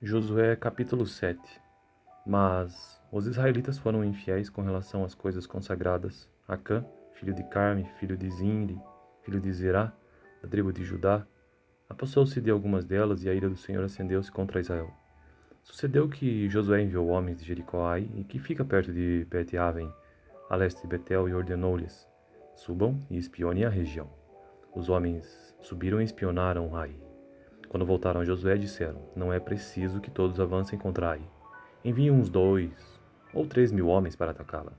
Josué capítulo 7. Mas os israelitas foram infiéis com relação às coisas consagradas. Acã, filho de Carme, filho de Zinri, filho de Zerá, da tribo de Judá, apossou-se de algumas delas, e a ira do Senhor acendeu-se contra Israel. Sucedeu que Josué enviou homens de Jericó a Ai, e que fica perto de Bet-Aven, a leste de Betel, e ordenou-lhes: subam e espionem a região. Os homens subiram e espionaram Ai. Quando voltaram a Josué, disseram: não é preciso que todos avancem contra Ai. Envie uns 2 ou 3 mil homens para atacá-la.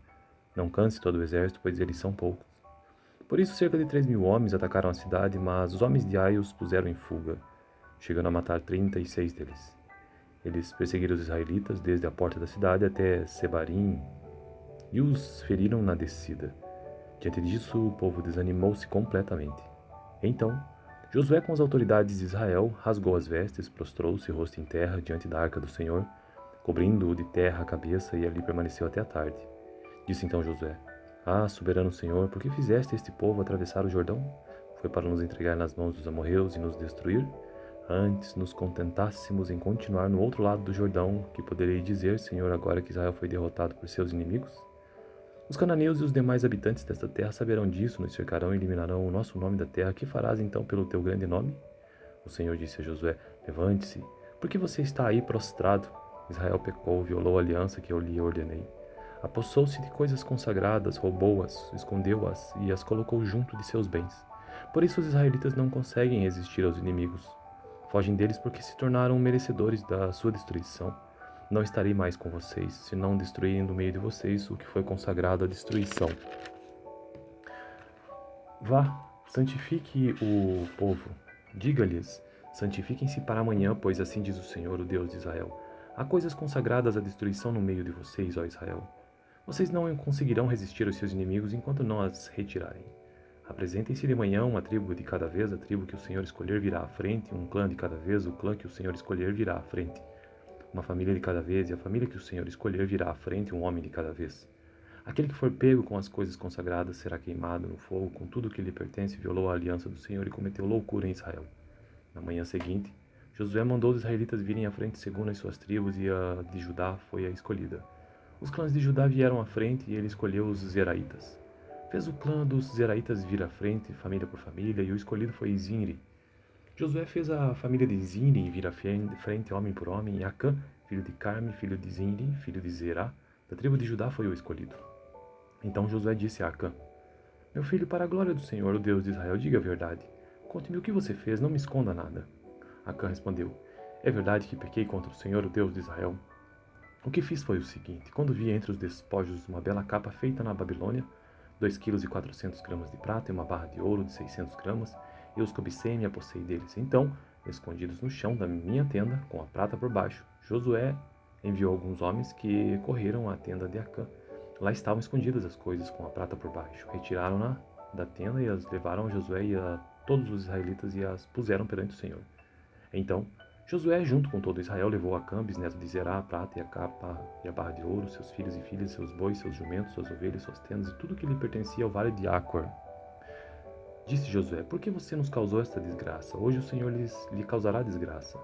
Não canse todo o exército, pois eles são poucos. Por isso, cerca de 3 mil homens atacaram a cidade, mas os homens de Ai os puseram em fuga, chegando a matar 36 deles. Eles perseguiram os israelitas desde a porta da cidade até Sebarim e os feriram na descida. Diante disso, o povo desanimou-se completamente. Então, Josué, com as autoridades de Israel, rasgou as vestes, prostrou-se rosto em terra diante da arca do Senhor, cobrindo-o de terra a cabeça, e ali permaneceu até a tarde. Disse então Josué: ah, soberano Senhor, por que fizeste este povo atravessar o Jordão? Foi para nos entregar nas mãos dos amorreus e nos destruir? Antes nos contentássemos em continuar no outro lado do Jordão, que poderei dizer, Senhor, agora que Israel foi derrotado por seus inimigos? Os cananeus e os demais habitantes desta terra saberão disso, nos cercarão e eliminarão o nosso nome da terra. Que farás então pelo teu grande nome? O Senhor disse a Josué: levante-se, porque você está aí prostrado. Israel pecou, violou a aliança que eu lhe ordenei. Apossou-se de coisas consagradas, roubou-as, escondeu-as e as colocou junto de seus bens. Por isso os israelitas não conseguem resistir aos inimigos. Fogem deles porque se tornaram merecedores da sua destruição. Não estarei mais com vocês, se não destruírem do meio de vocês o que foi consagrado à destruição. Vá, santifique o povo. Diga-lhes: santifiquem-se para amanhã, pois assim diz o Senhor, o Deus de Israel. Há coisas consagradas à destruição no meio de vocês, ó Israel. Vocês não conseguirão resistir aos seus inimigos enquanto não as retirarem. Apresentem-se de manhã, uma tribo de cada vez. A tribo que o Senhor escolher virá à frente, um clã de cada vez. O clã que o Senhor escolher virá à frente. Uma família de cada vez, e a família que o Senhor escolher virá à frente, um homem de cada vez. Aquele que for pego com as coisas consagradas será queimado no fogo, com tudo que lhe pertence. Violou a aliança do Senhor e cometeu loucura em Israel. Na manhã seguinte, Josué mandou os israelitas virem à frente segundo as suas tribos, e a de Judá foi a escolhida. Os clãs de Judá vieram à frente, e ele escolheu os Zeraitas. Fez o clã dos Zeraitas vir à frente, família por família, e o escolhido foi Zinri. Josué fez a família de Zinri vir à frente, homem por homem, e Acã, filho de Carme, filho de Zinri, filho de Zerá, da tribo de Judá, foi o escolhido. Então Josué disse a Acã: meu filho, para a glória do Senhor, o Deus de Israel, diga a verdade. Conte-me o que você fez, não me esconda nada. Acã respondeu: é verdade que pequei contra o Senhor, o Deus de Israel. O que fiz foi o seguinte: quando vi entre os despojos uma bela capa feita na Babilônia, 2,4 kg de prata e uma barra de ouro de 600 gramas, eu os cobicei e me apossei deles. Então, escondidos no chão da minha tenda, com a prata por baixo, Josué enviou alguns homens que correram à tenda de Acã. Lá estavam escondidas as coisas com a prata por baixo. Retiraram-na da tenda e as levaram a Josué e a todos os israelitas e as puseram perante o Senhor. Então, Josué, junto com todo Israel, levou Acã, bisneto de Zerá, a prata e a capa e a barra de ouro, seus filhos e filhas, seus bois, seus jumentos, suas ovelhas, suas tendas e tudo que lhe pertencia ao vale de Acor. Disse Josué: por que você nos causou esta desgraça? Hoje o Senhor lhe causará desgraça.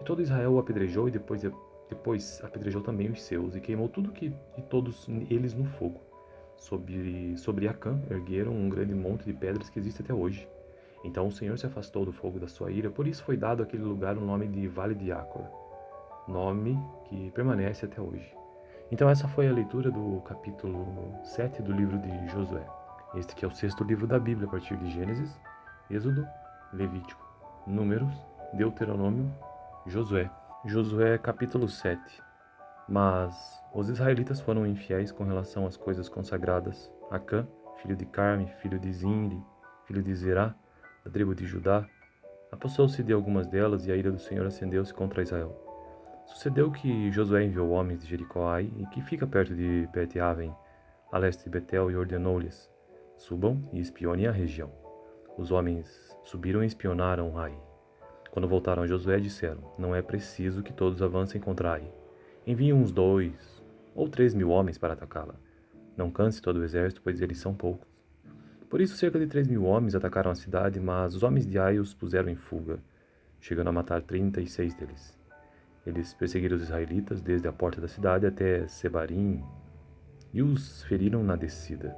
E todo Israel o apedrejou, e depois apedrejou também os seus, e queimou tudo de todos eles no fogo. Sobre Acã ergueram um grande monte de pedras que existe até hoje. Então o Senhor se afastou do fogo da sua ira, por isso foi dado àquele lugar o nome de Vale de Acor, nome que permanece até hoje. Então essa foi a leitura do capítulo 7 do livro de Josué. Este que é o 6º livro da Bíblia, a partir de Gênesis, Êxodo, Levítico, Números, Deuteronômio, Josué. Josué capítulo 7. Mas os israelitas foram infiéis com relação às coisas consagradas. Acã, filho de Carme, filho de Zinri, filho de Zerá, da tribo de Judá, apossou-se de algumas delas, e a ira do Senhor acendeu-se contra Israel. Sucedeu que Josué enviou homens de Jericó a Ai, e que fica perto de Bet-Aven, a leste de Betel, e ordenou-lhes: subam e espionem a região. Os homens subiram e espionaram Ai. Quando voltaram a Josué, disseram: não é preciso que todos avancem contra Ai. Enviem uns 2 ou 3 mil homens para atacá-la. Não canse todo o exército, pois eles são poucos. Por isso cerca de 3 mil homens atacaram a cidade, mas os homens de Ai os puseram em fuga, chegando a matar 36 deles. Eles perseguiram os israelitas desde a porta da cidade até Sebarim e os feriram na descida.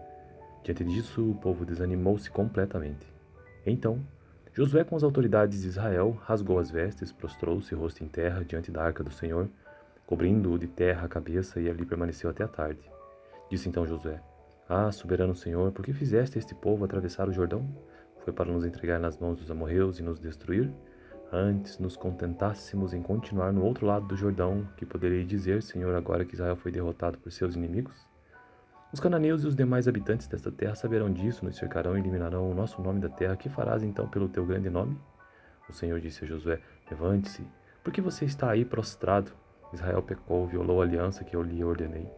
Diante disso, o povo desanimou-se completamente. Então, Josué, com as autoridades de Israel, rasgou as vestes, prostrou-se rosto em terra diante da arca do Senhor, cobrindo-o de terra a cabeça, e ali permaneceu até a tarde. Disse então Josué: Ah, soberano Senhor, por que fizeste este povo atravessar o Jordão? Foi para nos entregar nas mãos dos amorreus e nos destruir? Antes nos contentássemos em continuar no outro lado do Jordão, que poderei dizer, Senhor, agora que Israel foi derrotado por seus inimigos? Os cananeus e os demais habitantes desta terra saberão disso, nos cercarão e eliminarão o nosso nome da terra. Que farás então pelo teu grande nome? O Senhor disse a Josué: Levante-se, porque você está aí prostrado. Israel pecou, violou a aliança que eu lhe ordenei.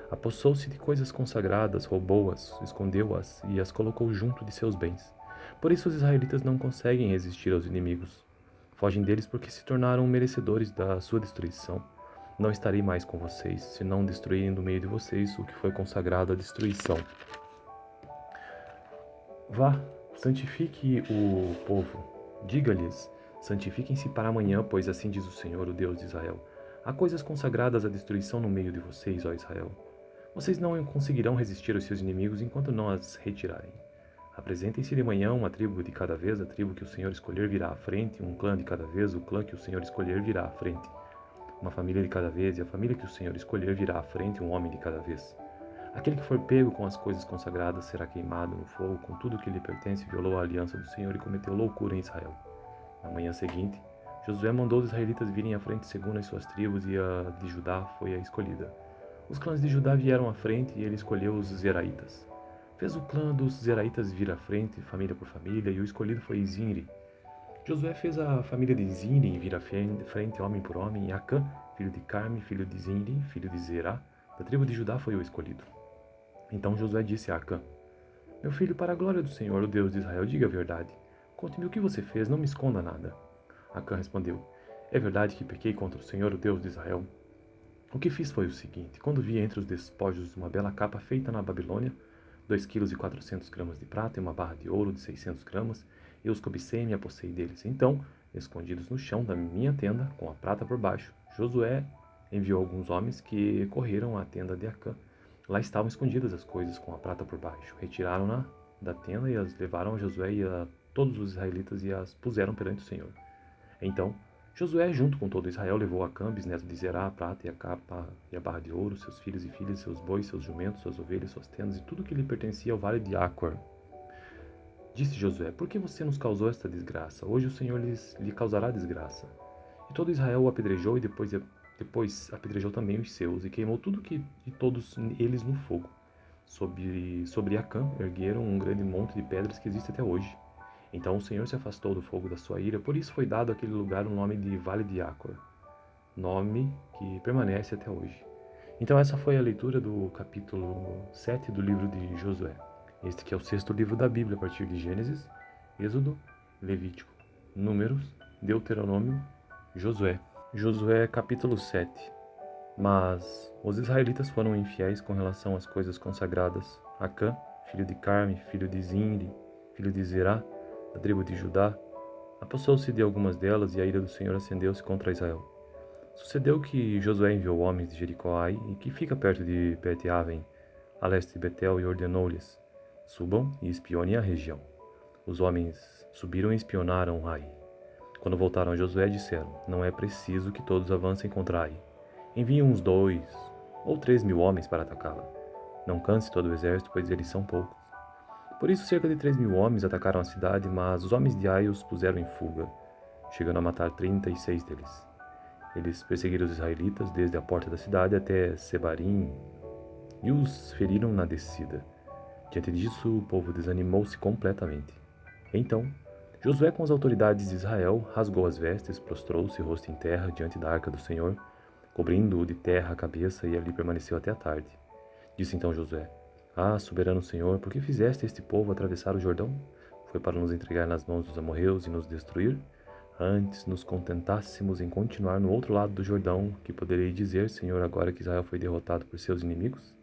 Apossou-se de coisas consagradas, roubou-as, escondeu-as e as colocou junto de seus bens. Por isso os israelitas não conseguem resistir aos inimigos. Fogem deles porque se tornaram merecedores da sua destruição. Não estarei mais com vocês, se não destruírem do meio de vocês o que foi consagrado à destruição. Vá, santifique o povo. Diga-lhes: santifiquem-se para amanhã, pois assim diz o Senhor, o Deus de Israel. Há coisas consagradas à destruição no meio de vocês, ó Israel. Vocês não conseguirão resistir aos seus inimigos enquanto não as retirarem. Apresentem-se de manhã uma tribo de cada vez, a tribo que o Senhor escolher virá à frente, um clã de cada vez, o clã que o Senhor escolher virá à frente. Uma família de cada vez, e a família que o Senhor escolher virá à frente, um homem de cada vez. Aquele que for pego com as coisas consagradas será queimado no fogo, com tudo que lhe pertence, violou a aliança do Senhor e cometeu loucura em Israel. Na manhã seguinte, Josué mandou os israelitas virem à frente segundo as suas tribos, e a de Judá foi a escolhida. Os clãs de Judá vieram à frente, e ele escolheu os Zeraitas. Fez o clã dos Zeraitas vir à frente, família por família, e o escolhido foi Zinri. Josué fez a família de Zinri vir à frente, homem por homem, e Acã, filho de Carme, filho de Zinri, filho de Zerá, da tribo de Judá, foi o escolhido. Então Josué disse a Acã: Meu filho, para a glória do Senhor, o Deus de Israel, diga a verdade. Conte-me o que você fez, não me esconda nada. Acã respondeu: É verdade que pequei contra o Senhor, o Deus de Israel. O que fiz foi o seguinte: quando vi entre os despojos uma bela capa feita na Babilônia, 2,4 kg de prata e uma barra de ouro de 600 gramas, eu os cobicei e me apossei deles. Então, escondidos no chão da minha tenda, com a prata por baixo, Josué enviou alguns homens que correram à tenda de Acã. Lá estavam escondidas as coisas com a prata por baixo. Retiraram-na da tenda e as levaram a Josué e a todos os israelitas e as puseram perante o Senhor. Então, Josué, junto com todo Israel, levou a Cã, bisneto de Zerá, a prata e a capa e a barra de ouro, seus filhos e filhas, seus bois, seus jumentos, suas ovelhas, suas tendas e tudo que lhe pertencia ao vale de Acor. Disse Josué: Por que você nos causou esta desgraça? Hoje o Senhor lhe causará desgraça. E todo Israel o apedrejou e depois apedrejou também os seus e queimou tudo e todos eles no fogo. Sobre Acã ergueram um grande monte de pedras que existe até hoje. Então o Senhor se afastou do fogo da sua ira, por isso foi dado àquele lugar o nome de Vale de Acor, nome que permanece até hoje. Então essa foi a leitura do capítulo 7 do livro de Josué. Este que é o sexto livro da Bíblia, a partir de Gênesis, Êxodo, Levítico, Números, Deuteronômio, Josué. Josué capítulo 7. Mas os israelitas foram infiéis com relação às coisas consagradas. Acã, filho de Carme, filho de Zinri, filho de Zerá, da tribo de Judá, apossou-se de algumas delas, e a ira do Senhor acendeu-se contra Israel. Sucedeu que Josué enviou homens de Jericó, e que fica perto de Bet-Aven, a leste de Betel, e ordenou-lhes: Subam e espionem a região. Os homens subiram e espionaram Ai. Quando voltaram a Josué, disseram: Não é preciso que todos avancem contra Ai. Enviem uns 2 ou 3 mil homens para atacá-la. Não canse todo o exército, pois eles são poucos. Por isso, cerca de 3 mil homens atacaram a cidade, mas os homens de Ai os puseram em fuga, chegando a matar 36 deles. Eles perseguiram os israelitas desde a porta da cidade até Sebarim e os feriram na descida. Diante disso, o povo desanimou-se completamente. Então, Josué, com as autoridades de Israel, rasgou as vestes, prostrou-se rosto em terra diante da arca do Senhor, cobrindo-o de terra a cabeça, e ali permaneceu até a tarde. Disse então Josué: Ah, soberano Senhor, por que fizeste este povo atravessar o Jordão? Foi para nos entregar nas mãos dos amorreus e nos destruir? Antes nos contentássemos em continuar no outro lado do Jordão, que poderei dizer, Senhor, agora que Israel foi derrotado por seus inimigos?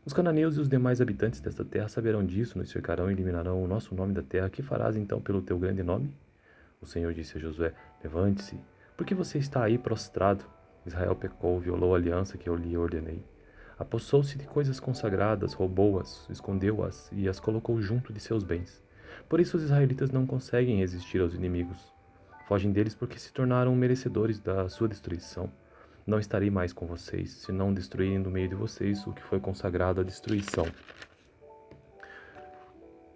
Os cananeus e os demais habitantes desta terra saberão disso, nos cercarão e eliminarão o nosso nome da terra. Que farás então pelo teu grande nome? O Senhor disse a Josué: Levante-se, Por que você está aí prostrado? Israel pecou, violou a aliança que eu lhe ordenei. Apossou-se de coisas consagradas, roubou-as, escondeu-as e as colocou junto de seus bens. Por isso os israelitas não conseguem resistir aos inimigos. Fogem deles porque se tornaram merecedores da sua destruição. Não estarei mais com vocês, se não destruírem do meio de vocês o que foi consagrado à destruição.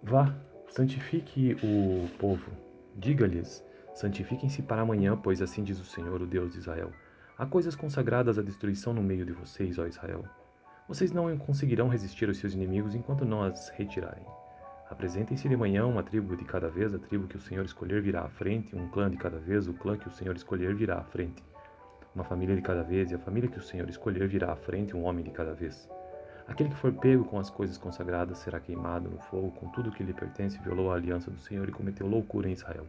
Vá, santifique o povo. Diga-lhes, santifiquem-se para amanhã, pois assim diz o Senhor, o Deus de Israel. Há coisas consagradas à destruição no meio de vocês, ó Israel. Vocês não conseguirão resistir aos seus inimigos enquanto não as retirarem. Apresentem-se de manhã uma tribo de cada vez, a tribo que o Senhor escolher virá à frente, um clã de cada vez, o clã que o Senhor escolher virá à frente. Uma família de cada vez, e a família que o Senhor escolher virá à frente, um homem de cada vez. Aquele que for pego com as coisas consagradas será queimado no fogo, com tudo que lhe pertence, violou a aliança do Senhor e cometeu loucura em Israel.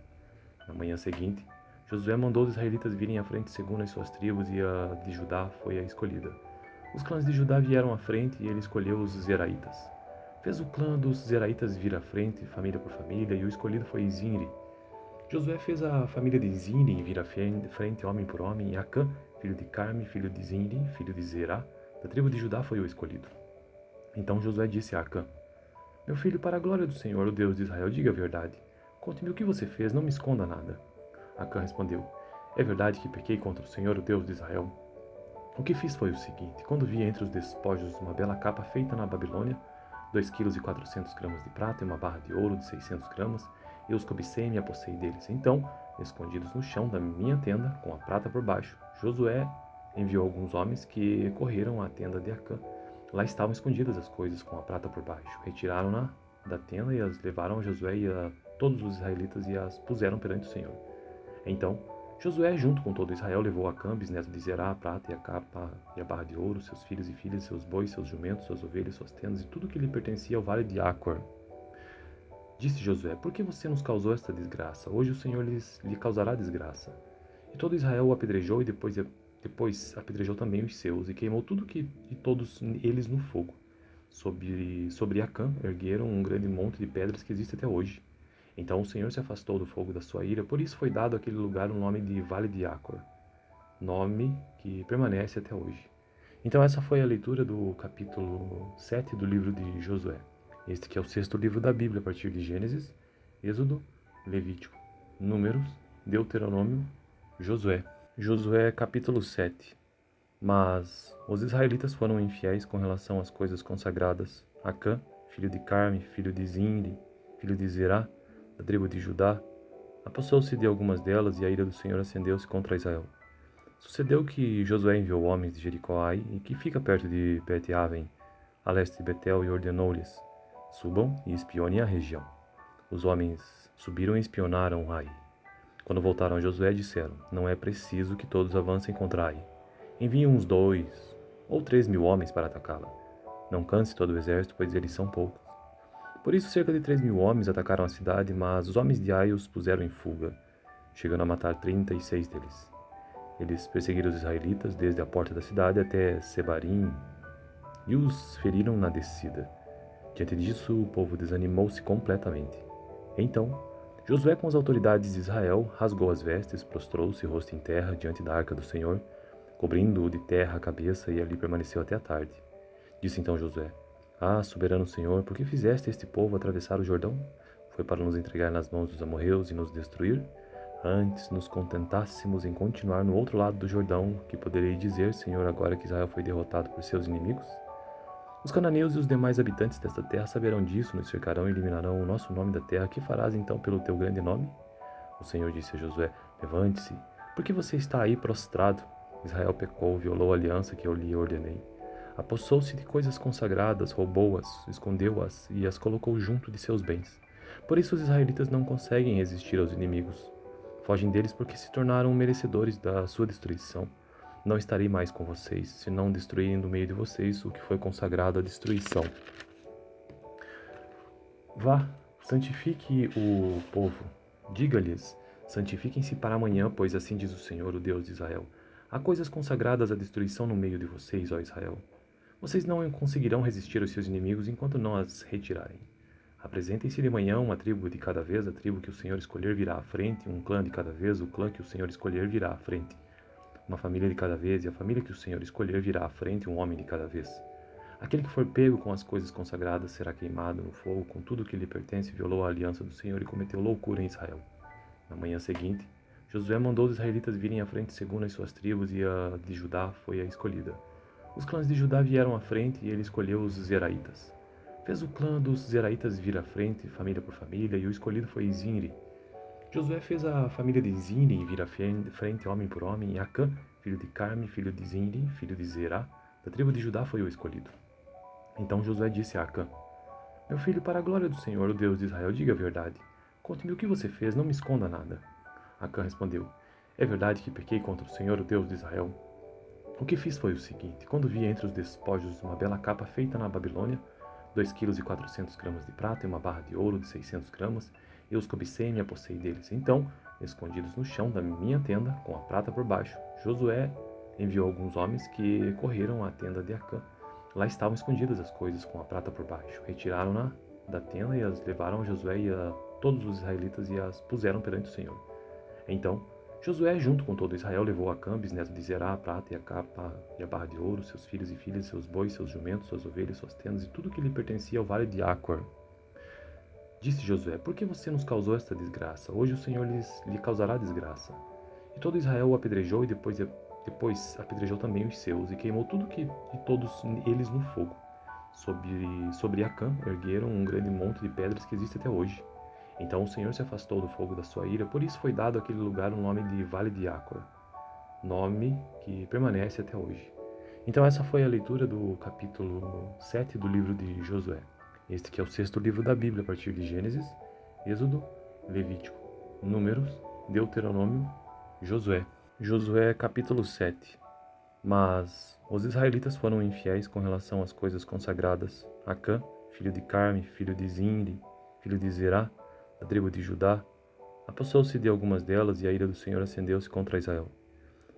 Na manhã seguinte, Josué mandou os israelitas virem à frente segundo as suas tribos, e a de Judá foi a escolhida. Os clãs de Judá vieram à frente, e ele escolheu os Zeraitas. Fez o clã dos Zeraitas vir à frente, família por família, e o escolhido foi Zinri. Josué fez a família de Zinri vir à frente, homem por homem, e Acã, filho de Carme, filho de Zinri, filho de Zerá, da tribo de Judá, foi o escolhido. Então Josué disse a Acã: Meu filho, para a glória do Senhor, o Deus de Israel, diga a verdade. Conte-me o que você fez, não me esconda nada. Acã respondeu: É verdade que pequei contra o Senhor, o Deus de Israel. O que fiz foi o seguinte: quando vi entre os despojos uma bela capa feita na Babilônia, 2,4 kg de prata e uma barra de ouro de 600 gramas, eu os cobicei e me apossei deles. Então, escondidos no chão da minha tenda, com a prata por baixo, Josué enviou alguns homens que correram à tenda de Acã. Lá estavam escondidas as coisas com a prata por baixo. Retiraram-na da tenda e as levaram a Josué e a todos os israelitas e as puseram perante o Senhor. Então, Josué, junto com todo Israel, levou a Acã, bisneto de Zerá, a prata e a capa e a barra de ouro, seus filhos e filhas, seus bois, seus jumentos, suas ovelhas, suas tendas e tudo que lhe pertencia ao vale de Acor. Disse Josué: Por que você nos causou esta desgraça? Hoje o Senhor lhe causará desgraça. E todo Israel o apedrejou e depois apedrejou também os seus e queimou tudo e todos eles no fogo. Sobre Acã ergueram um grande monte de pedras que existe até hoje. Então o Senhor se afastou do fogo da sua ira, por isso foi dado àquele lugar o nome de Vale de Acor, nome que permanece até hoje. Então essa foi a leitura do capítulo 7 do livro de Josué. Este que é o sexto livro da Bíblia, a partir de Gênesis, Êxodo, Levítico, Números, Deuteronômio, Josué. Josué capítulo 7. Mas os israelitas foram infiéis com relação às coisas consagradas. Acã, filho de Carme, filho de Zinri, filho de Zerá, da tribo de Judá, apossou-se de algumas delas, e a ira do Senhor acendeu-se contra Israel. Sucedeu que Josué enviou homens de Jericó a Ai, e que fica perto de Bet-Aven, a leste de Betel, e ordenou-lhes: Subam e espionem a região. Os homens subiram e espionaram Ai. Quando voltaram a Josué, disseram: Não é preciso que todos avancem contra Ai. Enviem uns 2 ou 3 mil homens para atacá-la. Não canse todo o exército, pois eles são poucos. Por isso, cerca de 3 mil homens atacaram a cidade, mas os homens de Ai os puseram em fuga, chegando a matar 36 deles. Eles perseguiram os israelitas desde a porta da cidade até Sebarim e os feriram na descida. Diante disso, o povo desanimou-se completamente. Então, Josué, com as autoridades de Israel, rasgou as vestes, prostrou-se rosto em terra diante da arca do Senhor, cobrindo-o de terra a cabeça, e ali permaneceu até a tarde. Disse então Josué: Ah, soberano Senhor, por que fizeste este povo atravessar o Jordão? Foi para nos entregar nas mãos dos amorreus e nos destruir? Antes nos contentássemos em continuar no outro lado do Jordão, que poderei dizer, Senhor, agora que Israel foi derrotado por seus inimigos? Os cananeus e os demais habitantes desta terra saberão disso, nos cercarão e eliminarão o nosso nome da terra. Que farás então pelo teu grande nome? O Senhor disse a Josué: Levante-se, porque você está aí prostrado. Israel pecou, violou a aliança que eu lhe ordenei. Apossou-se de coisas consagradas, roubou-as, escondeu-as e as colocou junto de seus bens. Por isso os israelitas não conseguem resistir aos inimigos. Fogem deles porque se tornaram merecedores da sua destruição. Não estarei mais com vocês, se não destruírem do meio de vocês o que foi consagrado à destruição. Vá, santifique o povo. Diga-lhes, santifiquem-se para amanhã, pois assim diz o Senhor, o Deus de Israel. Há coisas consagradas à destruição no meio de vocês, ó Israel. Vocês não conseguirão resistir aos seus inimigos enquanto não as retirarem. Apresentem-se de manhã uma tribo de cada vez, a tribo que o Senhor escolher virá à frente, um clã de cada vez, o clã que o Senhor escolher virá à frente. Uma família de cada vez, e a família que o Senhor escolher virá à frente, um homem de cada vez. Aquele que for pego com as coisas consagradas será queimado no fogo, com tudo que lhe pertence, violou a aliança do Senhor e cometeu loucura em Israel. Na manhã seguinte, Josué mandou os israelitas virem à frente segundo as suas tribos, e a de Judá foi a escolhida. Os clãs de Judá vieram à frente, e ele escolheu os Zeraitas. Fez o clã dos Zeraitas vir à frente, família por família, e o escolhido foi Zinri. Josué fez a família de Zinri vir à frente, homem por homem, e Acã, filho de Carme, filho de Zinri, filho de Zerá, da tribo de Judá, foi o escolhido. Então Josué disse a Acã: Meu filho, para a glória do Senhor, o Deus de Israel, diga a verdade. Conte-me o que você fez, não me esconda nada. Acã respondeu: É verdade que pequei contra o Senhor, o Deus de Israel. O que fiz foi o seguinte: quando vi entre os despojos uma bela capa feita na Babilônia, 2,4 kg de prata e uma barra de ouro de 600 gramas, eu os cobicei e me apossei deles. Então, escondidos no chão da minha tenda, com a prata por baixo, Josué enviou alguns homens que correram à tenda de Acã. Lá estavam escondidas as coisas com a prata por baixo. Retiraram-na da tenda e as levaram a Josué e a todos os israelitas e as puseram perante o Senhor. Então, Josué, junto com todo Israel, levou a Acã, bisneto de Zerá, a prata e a capa e a barra de ouro, seus filhos e filhas, seus bois, seus jumentos, suas ovelhas, suas tendas e tudo que lhe pertencia ao vale de Acor. Disse Josué: Por que você nos causou esta desgraça? Hoje o Senhor lhe causará desgraça. E todo Israel o apedrejou, e depois apedrejou também os seus, e queimou tudo de todos eles no fogo. Sobre Acã ergueram um grande monte de pedras que existe até hoje. Então o Senhor se afastou do fogo da sua ira, por isso foi dado àquele lugar o nome de Vale de Acor, nome que permanece até hoje. Então essa foi a leitura do capítulo 7 do livro de Josué. Este que é o 6º livro da Bíblia, a partir de Gênesis, Êxodo, Levítico, Números, Deuteronômio, Josué. Josué capítulo 7. Mas os israelitas foram infiéis com relação às coisas consagradas. Acã, filho de Carme, filho de Zinri, filho de Zerá, da tribo de Judá, apossou-se de algumas delas, e a ira do Senhor acendeu-se contra Israel.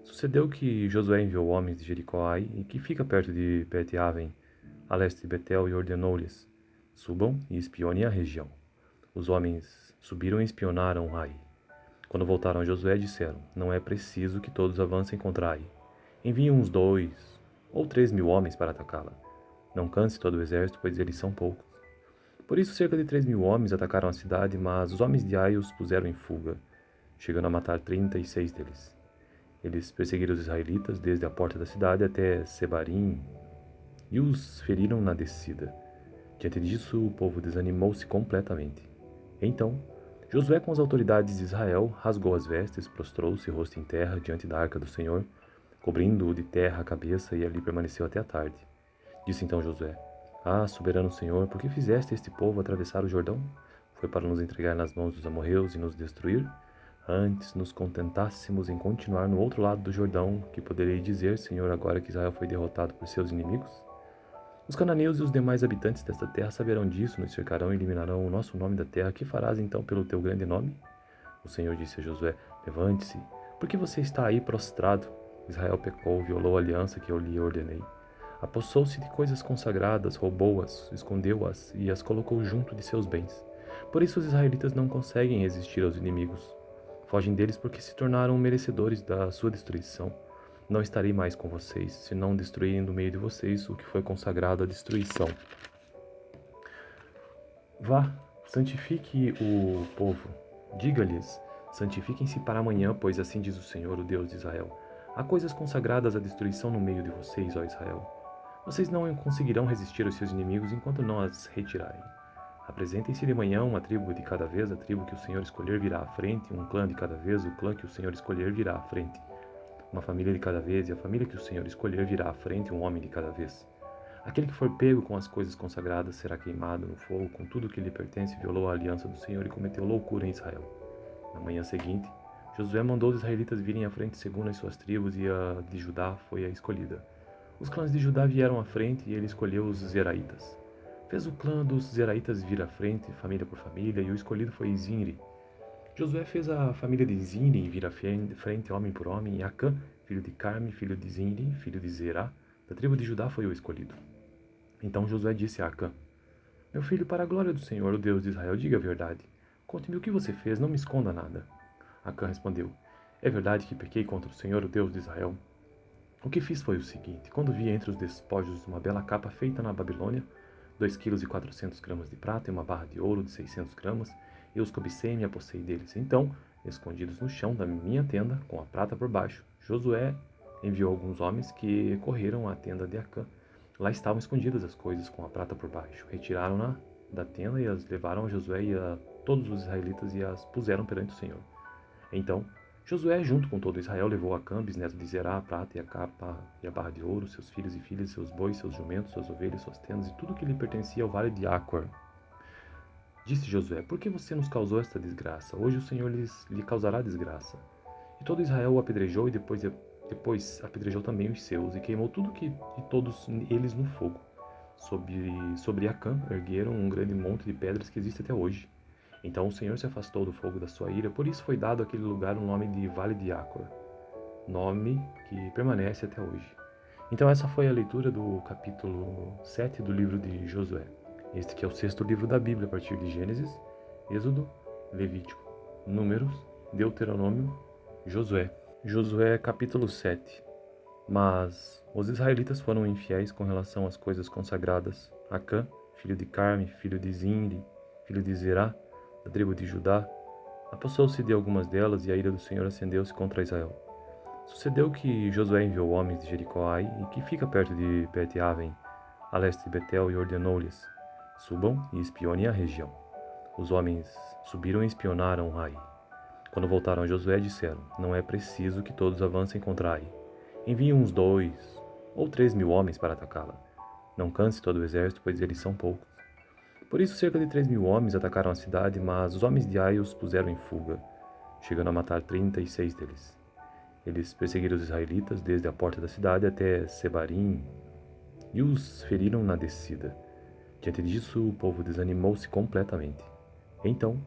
Sucedeu que Josué enviou homens de Jericó a Ai, e que fica perto de Bet-Aven, a leste de Betel, e ordenou-lhes: Subam e espionem a região. Os homens subiram e espionaram Ai. Quando voltaram a Josué, disseram: Não é preciso que todos avancem contra Ai. Enviem uns 2 ou 3 mil homens para atacá-la. Não canse todo o exército, pois eles são poucos. Por isso, cerca de 3 mil homens atacaram a cidade, mas os homens de Ai os puseram em fuga, chegando a matar 36 deles. Eles perseguiram os israelitas desde a porta da cidade até Sebarim e os feriram na descida. Diante disso, o povo desanimou-se completamente. Então, Josué, com as autoridades de Israel, rasgou as vestes, prostrou-se rosto em terra diante da arca do Senhor, cobrindo-o de terra a cabeça, e ali permaneceu até a tarde. Disse então Josué: Ah, soberano Senhor, por que fizeste este povo atravessar o Jordão? Foi para nos entregar nas mãos dos amorreus e nos destruir? Antes nos contentássemos em continuar no outro lado do Jordão, que poderei dizer, Senhor, agora que Israel foi derrotado por seus inimigos? Os cananeus e os demais habitantes desta terra saberão disso, nos cercarão e eliminarão o nosso nome da terra. Que farás então pelo teu grande nome? O Senhor disse a Josué: Levante-se, porque você está aí prostrado. Israel pecou, violou a aliança que eu lhe ordenei. Apossou-se de coisas consagradas, roubou-as, escondeu-as e as colocou junto de seus bens. Por isso os israelitas não conseguem resistir aos inimigos. Fogem deles porque se tornaram merecedores da sua destruição. Não estarei mais com vocês, se não destruírem do meio de vocês o que foi consagrado à destruição. Vá, santifique o povo. Diga-lhes: santifiquem-se para amanhã, pois assim diz o Senhor, o Deus de Israel. Há coisas consagradas à destruição no meio de vocês, ó Israel. Vocês não conseguirão resistir aos seus inimigos enquanto não as retirarem. Apresentem-se de manhã uma tribo de cada vez, a tribo que o Senhor escolher virá à frente, um clã de cada vez, o clã que o Senhor escolher virá à frente. Uma família de cada vez, e a família que o Senhor escolher virá à frente, um homem de cada vez. Aquele que for pego com as coisas consagradas será queimado no fogo, com tudo que lhe pertence, violou a aliança do Senhor e cometeu loucura em Israel. Na manhã seguinte, Josué mandou os israelitas virem à frente segundo as suas tribos, e a de Judá foi a escolhida. Os clãs de Judá vieram à frente, e ele escolheu os Zeraitas. Fez o clã dos Zeraitas vir à frente, família por família, e o escolhido foi Zinri. Josué fez a família de Zinri vir à frente, homem por homem, e Acã, filho de Carme, filho de Zinri, filho de Zerá, da tribo de Judá, foi o escolhido. Então Josué disse a Acã: Meu filho, para a glória do Senhor, o Deus de Israel, diga a verdade. Conte-me o que você fez, não me esconda nada. Acã respondeu: É verdade que pequei contra o Senhor, o Deus de Israel. O que fiz foi o seguinte: quando vi entre os despojos uma bela capa feita na Babilônia, 2,4 kg de prata e uma barra de ouro de 600 gramas, eu os cobicei e me apossei deles. Então, escondidos no chão da minha tenda, com a prata por baixo, Josué enviou alguns homens que correram à tenda de Acã. Lá estavam escondidas as coisas com a prata por baixo. Retiraram-na da tenda e as levaram a Josué e a todos os israelitas e as puseram perante o Senhor. Então, Josué, junto com todo Israel, levou a Acã, bisneto de Zerá, a prata e a capa e a barra de ouro, seus filhos e filhas, seus bois, seus jumentos, suas ovelhas, suas tendas e tudo que lhe pertencia ao vale de Acor. Disse Josué: Por que você nos causou esta desgraça? Hoje o Senhor lhe causará desgraça. E todo Israel o apedrejou e depois apedrejou também os seus e queimou de todos eles no fogo. Sobre Acã ergueram um grande monte de pedras que existe até hoje. Então o Senhor se afastou do fogo da sua ira, por isso foi dado àquele lugar o nome de Vale de Acor, nome que permanece até hoje. Então essa foi a leitura do capítulo 7 do livro de Josué. Este que é o sexto livro da Bíblia, a partir de Gênesis, Êxodo, Levítico, Números, Deuteronômio, Josué. Josué capítulo 7. Mas os israelitas foram infiéis com relação às coisas consagradas. Acã, filho de Carme, filho de Zinri, filho de Zerá, da tribo de Judá, apossou-se de algumas delas e a ira do Senhor acendeu-se contra Israel. Sucedeu que Josué enviou homens de Jericó a Ai, e que fica perto de Bet-Aven, a leste de Betel, e ordenou-lhes: Subam e espionem a região. Os homens subiram e espionaram Ai. Quando voltaram a Josué, disseram: Não é preciso que todos avancem contra Ai. Enviem uns 2 ou 3 mil homens para atacá-la. Não canse todo o exército, pois eles são poucos. Por isso, cerca de 3 mil homens atacaram a cidade, mas os homens de Ai os puseram em fuga, chegando a matar 36 deles. Eles perseguiram os israelitas desde a porta da cidade até Sebarim e os feriram na descida. Diante disso, o povo desanimou-se completamente. Então,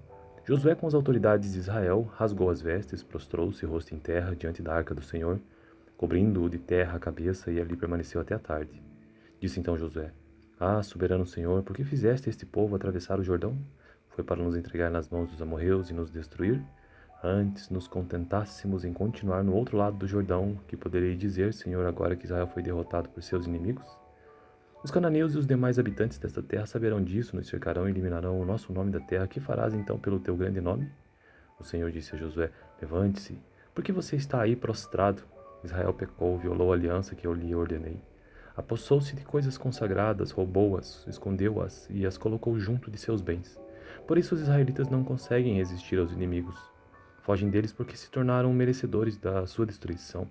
Josué, com as autoridades de Israel, rasgou as vestes, prostrou-se rosto em terra diante da arca do Senhor, cobrindo-o de terra a cabeça, e ali permaneceu até a tarde. Disse então Josué: Ah, soberano Senhor, por que fizeste este povo atravessar o Jordão? Foi para nos entregar nas mãos dos amorreus e nos destruir? Antes nos contentássemos em continuar no outro lado do Jordão, que poderei dizer, Senhor, agora que Israel foi derrotado por seus inimigos? Os cananeus e os demais habitantes desta terra saberão disso, nos cercarão e eliminarão o nosso nome da terra. Que farás então pelo teu grande nome? O Senhor disse a Josué: Levante-se, porque você está aí prostrado. Israel pecou, violou a aliança que eu lhe ordenei. Apossou-se de coisas consagradas, roubou-as, escondeu-as e as colocou junto de seus bens. Por isso os israelitas não conseguem resistir aos inimigos. Fogem deles porque se tornaram merecedores da sua destruição.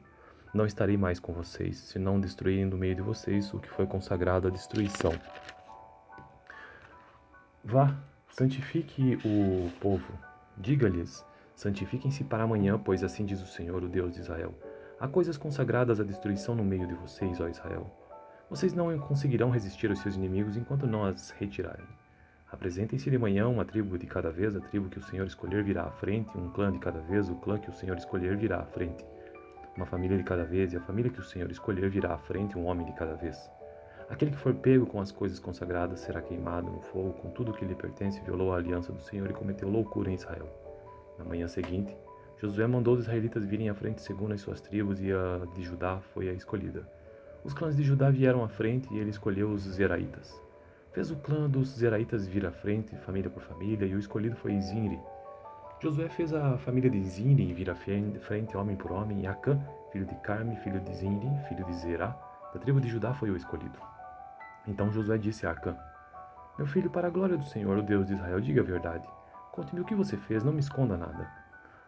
Não estarei mais com vocês, se não destruírem do meio de vocês o que foi consagrado à destruição. Vá, santifique o povo. Diga-lhes: santifiquem-se para amanhã, pois assim diz o Senhor, o Deus de Israel. Há coisas consagradas à destruição no meio de vocês, ó Israel. Vocês não conseguirão resistir aos seus inimigos enquanto não as retirarem. Apresentem-se de manhã uma tribo de cada vez, a tribo que o Senhor escolher virá à frente, um clã de cada vez, o clã que o Senhor escolher virá à frente. Uma família de cada vez, e a família que o Senhor escolher virá à frente, um homem de cada vez. Aquele que for pego com as coisas consagradas será queimado no fogo, com tudo que lhe pertence, violou a aliança do Senhor e cometeu loucura em Israel. Na manhã seguinte, Josué mandou os israelitas virem à frente segundo as suas tribos, e a de Judá foi a escolhida. Os clãs de Judá vieram à frente e ele escolheu os Zeraitas. Fez o clã dos Zeraitas vir à frente, família por família, e o escolhido foi Zinri. Josué fez a família de Zinri vir à frente, homem por homem, e Acã, filho de Carme, filho de Zinri, filho de Zerá, da tribo de Judá, foi o escolhido. Então Josué disse a Acã: Meu filho, para a glória do Senhor, o Deus de Israel, diga a verdade. Conte-me o que você fez, não me esconda nada.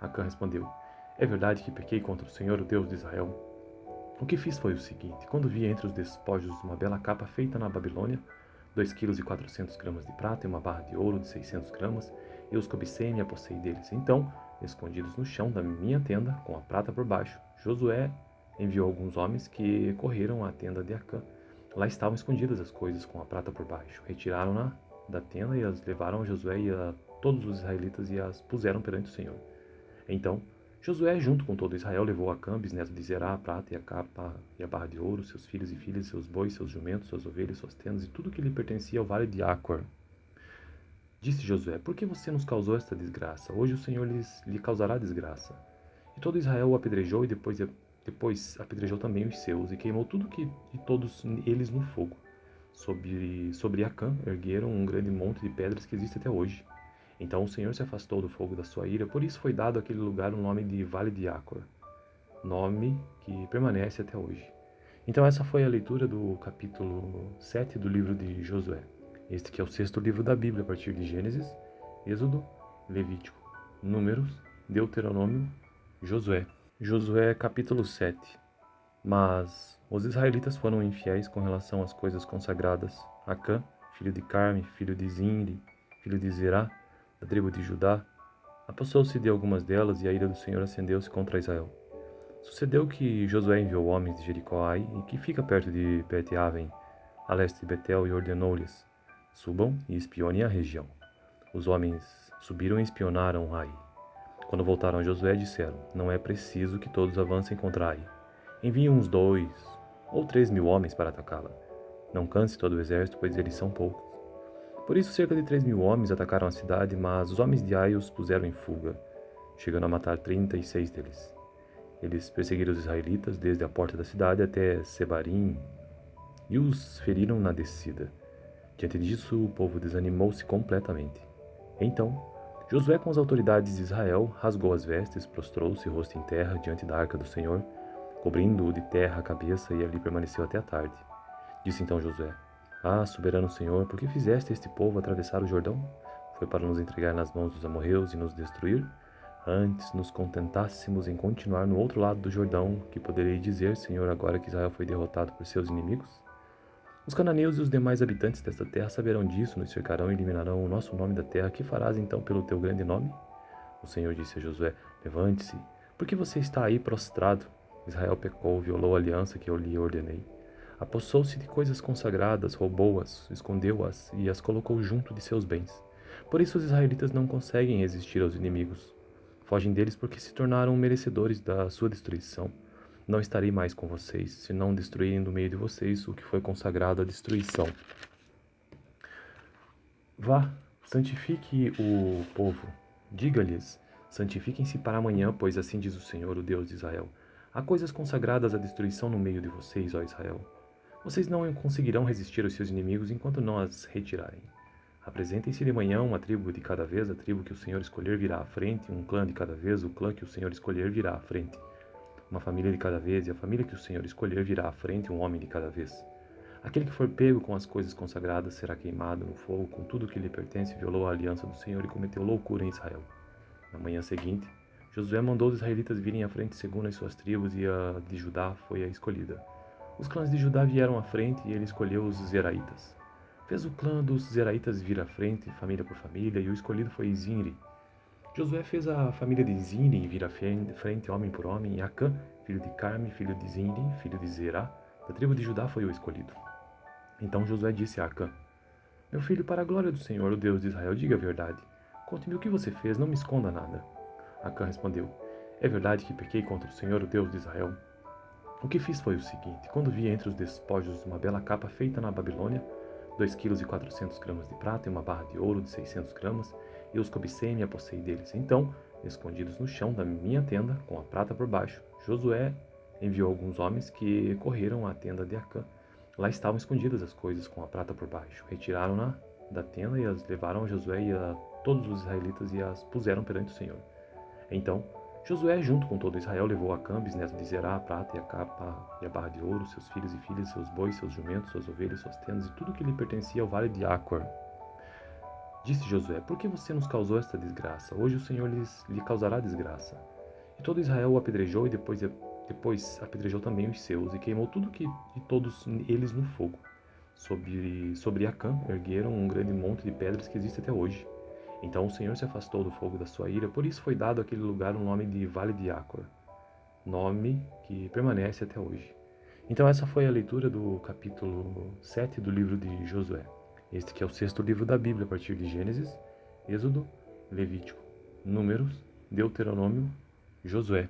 Acã respondeu: É verdade que pequei contra o Senhor, o Deus de Israel. O que fiz foi o seguinte: quando vi entre os despojos uma bela capa feita na Babilônia, 2,4 kg de prata e uma barra de ouro de 600 gramas, eu os cobicei e me apossei deles. Então, escondidos no chão da minha tenda, com a prata por baixo, Josué enviou alguns homens que correram à tenda de Acã. Lá estavam escondidas as coisas com a prata por baixo. Retiraram-na da tenda e as levaram a Josué e a todos os israelitas e as puseram perante o Senhor. Então, Josué, junto com todo Israel, levou Acã, bisneto de Zerá, a prata e a capa e a barra de ouro, seus filhos e filhas, seus bois, seus jumentos, suas ovelhas, suas tendas e tudo que lhe pertencia ao vale de Acor. Disse Josué: Por que você nos causou esta desgraça? Hoje o Senhor lhe causará desgraça. E todo Israel o apedrejou e depois apedrejou também os seus e queimou e todos eles no fogo. Sobre Acã ergueram um grande monte de pedras que existe até hoje. Então o Senhor se afastou do fogo da sua ira, por isso foi dado àquele lugar o nome de Vale de Acor, nome que permanece até hoje. Então essa foi a leitura do capítulo 7 do livro de Josué. Este que é o sexto livro da Bíblia, a partir de Gênesis, Êxodo, Levítico, Números, Deuteronômio, Josué. Josué capítulo 7. Mas os israelitas foram infiéis com relação às coisas consagradas. Acã, filho de Carme, filho de Zinri, filho de Zerá, da tribo de Judá, apossou-se de algumas delas e a ira do Senhor acendeu-se contra Israel. Sucedeu que Josué enviou homens de Jericó a Ai, que fica perto de Bet-Aven, a leste de Betel, e ordenou-lhes: Subam e espionem a região. Os homens subiram e espionaram Ai. Quando voltaram a Josué, disseram: Não é preciso que todos avancem contra Ai. Enviem uns 2 ou 3 mil homens para atacá-la. Não canse todo o exército, pois eles são poucos. Por isso, cerca de 3 mil homens atacaram a cidade, mas os homens de Ai os puseram em fuga, chegando a matar 36 deles. Eles perseguiram os israelitas desde a porta da cidade até Sebarim e os feriram na descida. Diante disso, o povo desanimou-se completamente. Então, Josué, com as autoridades de Israel, rasgou as vestes, prostrou-se rosto em terra diante da arca do Senhor, cobrindo-o de terra a cabeça, e ali permaneceu até a tarde. Disse então Josué: Ah, soberano Senhor, por que fizeste este povo atravessar o Jordão? Foi para nos entregar nas mãos dos amorreus e nos destruir? Antes nos contentássemos em continuar no outro lado do Jordão, que poderei dizer, Senhor, agora que Israel foi derrotado por seus inimigos? Os cananeus e os demais habitantes desta terra saberão disso, nos cercarão e eliminarão o nosso nome da terra. Que farás então pelo teu grande nome? O Senhor disse a Josué: Levante-se, porque você está aí prostrado. Israel pecou, violou a aliança que eu lhe ordenei. Apossou-se de coisas consagradas, roubou-as, escondeu-as e as colocou junto de seus bens. Por isso os israelitas não conseguem resistir aos inimigos. Fogem deles porque se tornaram merecedores da sua destruição. Não estarei mais com vocês, se não destruírem do meio de vocês o que foi consagrado à destruição. Vá, santifique o povo. Diga-lhes: santifiquem-se para amanhã, pois assim diz o Senhor, o Deus de Israel. Há coisas consagradas à destruição no meio de vocês, ó Israel. Vocês não conseguirão resistir aos seus inimigos enquanto não as retirarem. Apresentem-se de manhã, uma tribo de cada vez, a tribo que o Senhor escolher virá à frente, um clã de cada vez, o clã que o Senhor escolher virá à frente. Uma família de cada vez, e a família que o Senhor escolher virá à frente, um homem de cada vez. Aquele que for pego com as coisas consagradas será queimado no fogo, com tudo o que lhe pertence, violou a aliança do Senhor e cometeu loucura em Israel. Na manhã seguinte, Josué mandou os israelitas virem à frente segundo as suas tribos, e a de Judá foi a escolhida. Os clãs de Judá vieram à frente, e ele escolheu os Zeraitas. Fez o clã dos Zeraitas vir à frente, família por família, e o escolhido foi Zinri. Josué fez a família de Zinri vir à frente, homem por homem, e Acã, filho de Carme, filho de Zinri, filho de Zerá, da tribo de Judá, foi o escolhido. Então Josué disse a Acã: Meu filho, para a glória do Senhor, o Deus de Israel, diga a verdade. Conte-me o que você fez, não me esconda nada. Acã respondeu: É verdade que pequei contra o Senhor, o Deus de Israel. O que fiz foi o seguinte: quando vi entre os despojos uma bela capa feita na Babilônia, 2,4 kg de prata e uma barra de ouro de 600 gramas, eu os cobicei e me apossei deles. Então, escondidos no chão da minha tenda, com a prata por baixo, Josué enviou alguns homens que correram à tenda de Acã. Lá estavam escondidas as coisas com a prata por baixo. Retiraram-na da tenda e as levaram a Josué e a todos os israelitas e as puseram perante o Senhor. Então, Josué, junto com todo Israel, levou a Acã, bisneto de Zerá, a prata e a capa e a barra de ouro, seus filhos e filhas, seus bois, seus jumentos, suas ovelhas, suas tendas e tudo que lhe pertencia ao vale de Acor. Disse Josué: Por que você nos causou esta desgraça? Hoje o Senhor lhe causará desgraça. E todo Israel o apedrejou e depois apedrejou também os seus e queimou e todos eles no fogo. Sobre Acã ergueram um grande monte de pedras que existe até hoje. Então o Senhor se afastou do fogo da sua ira, por isso foi dado àquele lugar o nome de Vale de Acor, nome que permanece até hoje. Então essa foi a leitura do capítulo 7 do livro de Josué. Este que é o sexto livro da Bíblia, a partir de Gênesis, Êxodo, Levítico, Números, Deuteronômio, Josué.